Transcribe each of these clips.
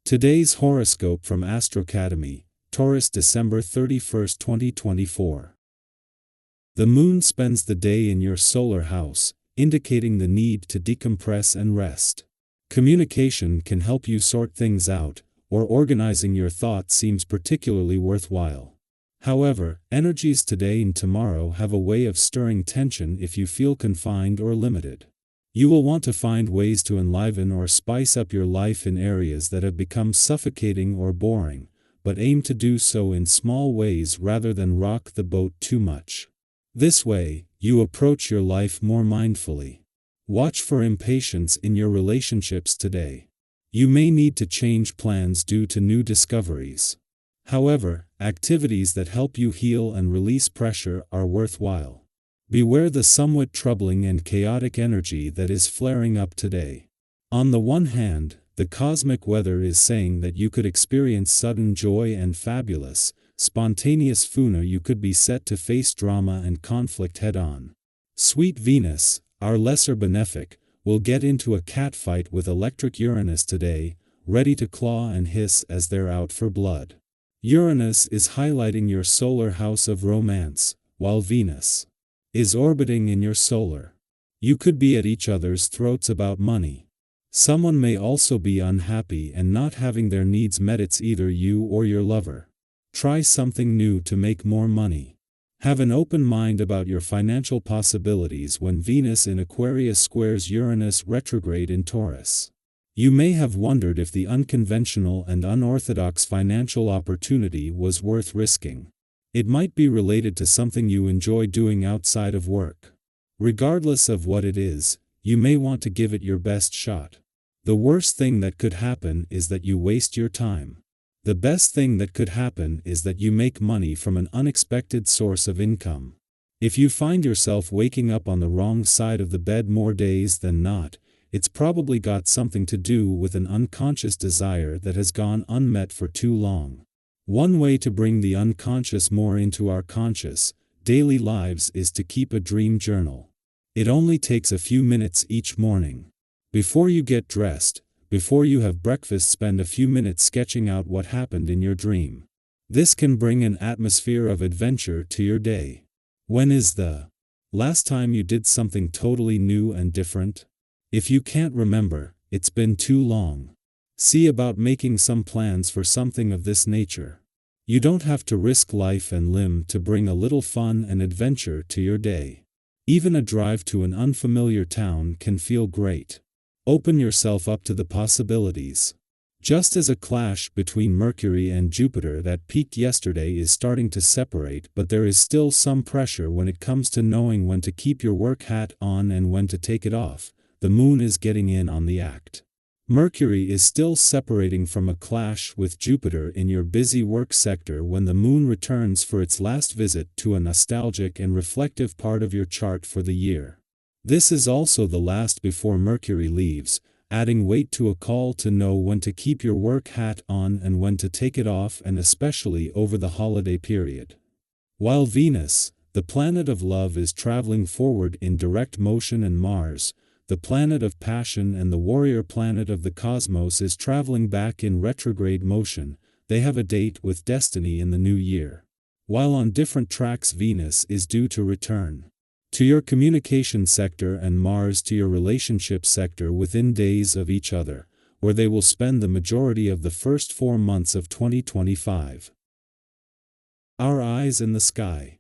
Today's horoscope from AstroCademy, Taurus, December 31, 2024. The moon spends the day in your solar house, indicating the need to decompress and rest. Communication can help you sort things out, or organizing your thoughts seems particularly worthwhile. However, energies today and tomorrow have a way of stirring tension if you feel confined or limited. You will want to find ways to enliven or spice up your life in areas that have become suffocating or boring, but aim to do so in small ways rather than rock the boat too much. This way, you approach your life more mindfully. Watch for impatience in your relationships today. You may need to change plans due to new discoveries. However, activities that help you heal and release pressure are worthwhile. Beware the somewhat troubling and chaotic energy that is flaring up today. On the one hand, the cosmic weather is saying that you could experience sudden joy and fabulous, spontaneous fun, or you could be set to face drama and conflict head-on. Sweet Venus, our lesser benefic, will get into a catfight with electric Uranus today, ready to claw and hiss as they're out for blood. Uranus is highlighting your solar house of romance, while Venus is orbiting in your solar. You could be at each other's throats about money. Someone may also be unhappy and not having their needs met. It's either you or your lover. Try something new to make more money. Have an open mind about your financial possibilities when Venus in Aquarius squares Uranus retrograde in Taurus. You may have wondered if the unconventional and unorthodox financial opportunity was worth risking. It might be related to something you enjoy doing outside of work. Regardless of what it is, you may want to give it your best shot. The worst thing that could happen is that you waste your time. The best thing that could happen is that you make money from an unexpected source of income. If you find yourself waking up on the wrong side of the bed more days than not, it's probably got something to do with an unconscious desire that has gone unmet for too long. One way to bring the unconscious more into our conscious, daily lives is to keep a dream journal. It only takes a few minutes each morning. Before you get dressed, before you have breakfast, spend a few minutes sketching out what happened in your dream. This can bring an atmosphere of adventure to your day. When is the last time you did something totally new and different? If you can't remember, it's been too long. See about making some plans for something of this nature. You don't have to risk life and limb to bring a little fun and adventure to your day. Even a drive to an unfamiliar town can feel great. Open yourself up to the possibilities. Just as a clash between Mercury and Jupiter that peaked yesterday is starting to separate, but there is still some pressure when it comes to knowing when to keep your work hat on and when to take it off. The moon is getting in on the act. Mercury is still separating from a clash with Jupiter in your busy work sector when the moon returns for its last visit to a nostalgic and reflective part of your chart for the year. This is also the last before Mercury leaves, adding weight to a call to know when to keep your work hat on and when to take it off, and especially over the holiday period. While Venus, the planet of love, is traveling forward in direct motion, and Mars, the planet of passion and the warrior planet of the cosmos, is traveling back in retrograde motion, they have a date with destiny in the new year. While on different tracks, Venus is due to return to your communication sector and Mars to your relationship sector within days of each other, where they will spend the majority of the first 4 months of 2025. Our eyes in the sky.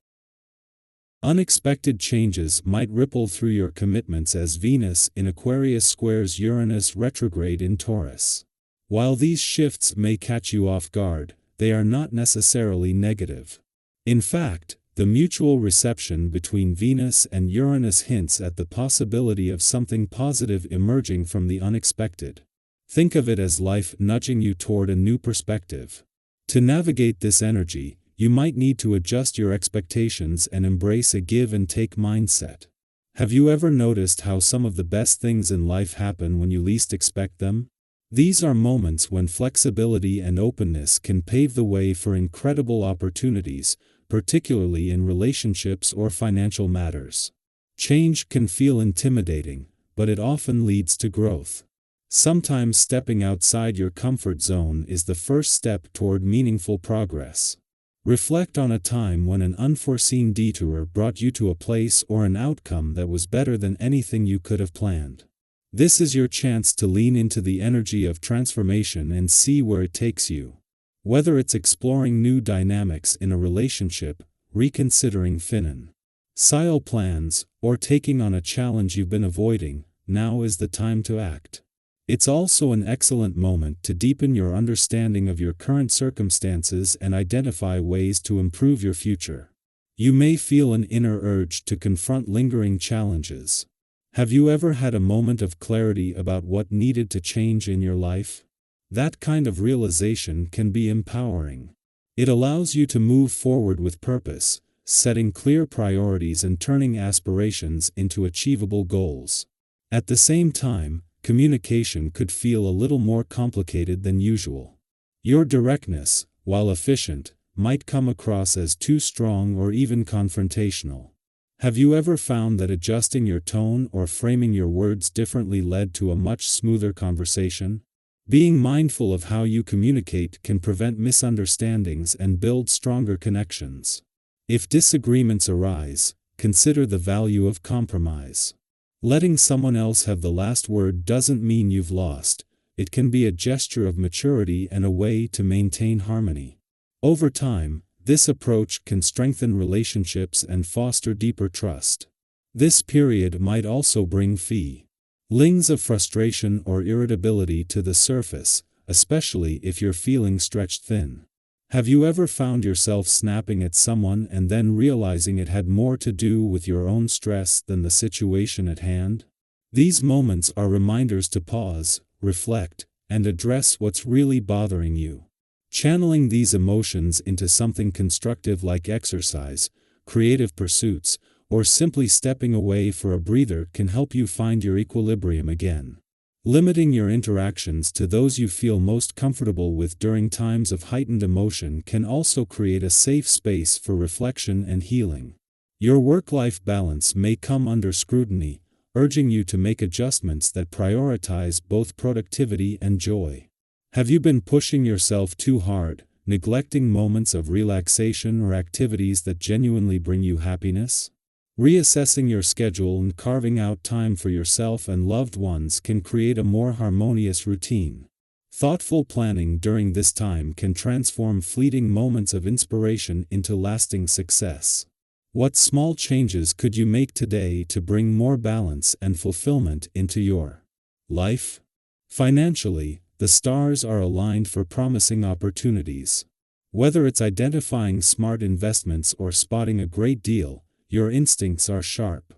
Unexpected changes might ripple through your commitments as Venus in Aquarius squares Uranus retrograde in Taurus. While these shifts may catch you off guard, they are not necessarily negative. In fact, the mutual reception between Venus and Uranus hints at the possibility of something positive emerging from the unexpected. Think of it as life nudging you toward a new perspective. To navigate this energy, you might need to adjust your expectations and embrace a give-and-take mindset. Have you ever noticed how some of the best things in life happen when you least expect them? These are moments when flexibility and openness can pave the way for incredible opportunities, particularly in relationships or financial matters. Change can feel intimidating, but it often leads to growth. Sometimes stepping outside your comfort zone is the first step toward meaningful progress. Reflect on a time when an unforeseen detour brought you to a place or an outcome that was better than anything you could have planned. This is your chance to lean into the energy of transformation and see where it takes you. Whether it's exploring new dynamics in a relationship, reconsidering financial plans, or taking on a challenge you've been avoiding, now is the time to act. It's also an excellent moment to deepen your understanding of your current circumstances and identify ways to improve your future. You may feel an inner urge to confront lingering challenges. Have you ever had a moment of clarity about what needed to change in your life? That kind of realization can be empowering. It allows you to move forward with purpose, setting clear priorities and turning aspirations into achievable goals. At the same time, communication could feel a little more complicated than usual. Your directness, while efficient, might come across as too strong or even confrontational. Have you ever found that adjusting your tone or framing your words differently led to a much smoother conversation? Being mindful of how you communicate can prevent misunderstandings and build stronger connections. If disagreements arise, consider the value of compromise. Letting someone else have the last word doesn't mean you've lost. It can be a gesture of maturity and a way to maintain harmony. Over time, this approach can strengthen relationships and foster deeper trust. This period might also bring feelings of frustration or irritability to the surface, especially if you're feeling stretched thin. Have you ever found yourself snapping at someone and then realizing it had more to do with your own stress than the situation at hand? These moments are reminders to pause, reflect, and address what's really bothering you. Channeling these emotions into something constructive like exercise, creative pursuits, or simply stepping away for a breather can help you find your equilibrium again. Limiting your interactions to those you feel most comfortable with during times of heightened emotion can also create a safe space for reflection and healing. Your work-life balance may come under scrutiny, urging you to make adjustments that prioritize both productivity and joy. Have you been pushing yourself too hard, neglecting moments of relaxation or activities that genuinely bring you happiness? Reassessing your schedule and carving out time for yourself and loved ones can create a more harmonious routine. Thoughtful planning during this time can transform fleeting moments of inspiration into lasting success. What small changes could you make today to bring more balance and fulfillment into your life? Financially, the stars are aligned for promising opportunities. Whether it's identifying smart investments or spotting a great deal, your instincts are sharp.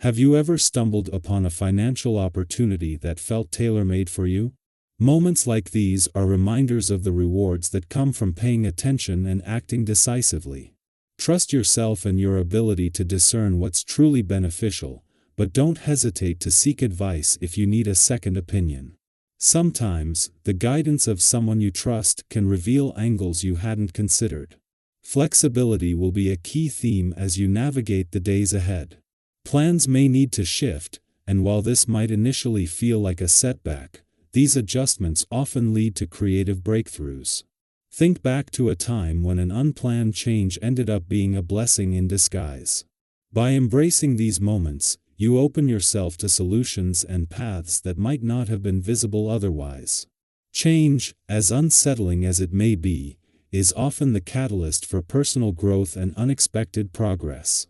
Have you ever stumbled upon a financial opportunity that felt tailor-made for you? Moments like these are reminders of the rewards that come from paying attention and acting decisively. Trust yourself and your ability to discern what's truly beneficial, but don't hesitate to seek advice if you need a second opinion. Sometimes, the guidance of someone you trust can reveal angles you hadn't considered. Flexibility will be a key theme as you navigate the days ahead. Plans may need to shift, and while this might initially feel like a setback, these adjustments often lead to creative breakthroughs. Think back to a time when an unplanned change ended up being a blessing in disguise. By embracing these moments, you open yourself to solutions and paths that might not have been visible otherwise. Change, as unsettling as it may be, is often the catalyst for personal growth and unexpected progress.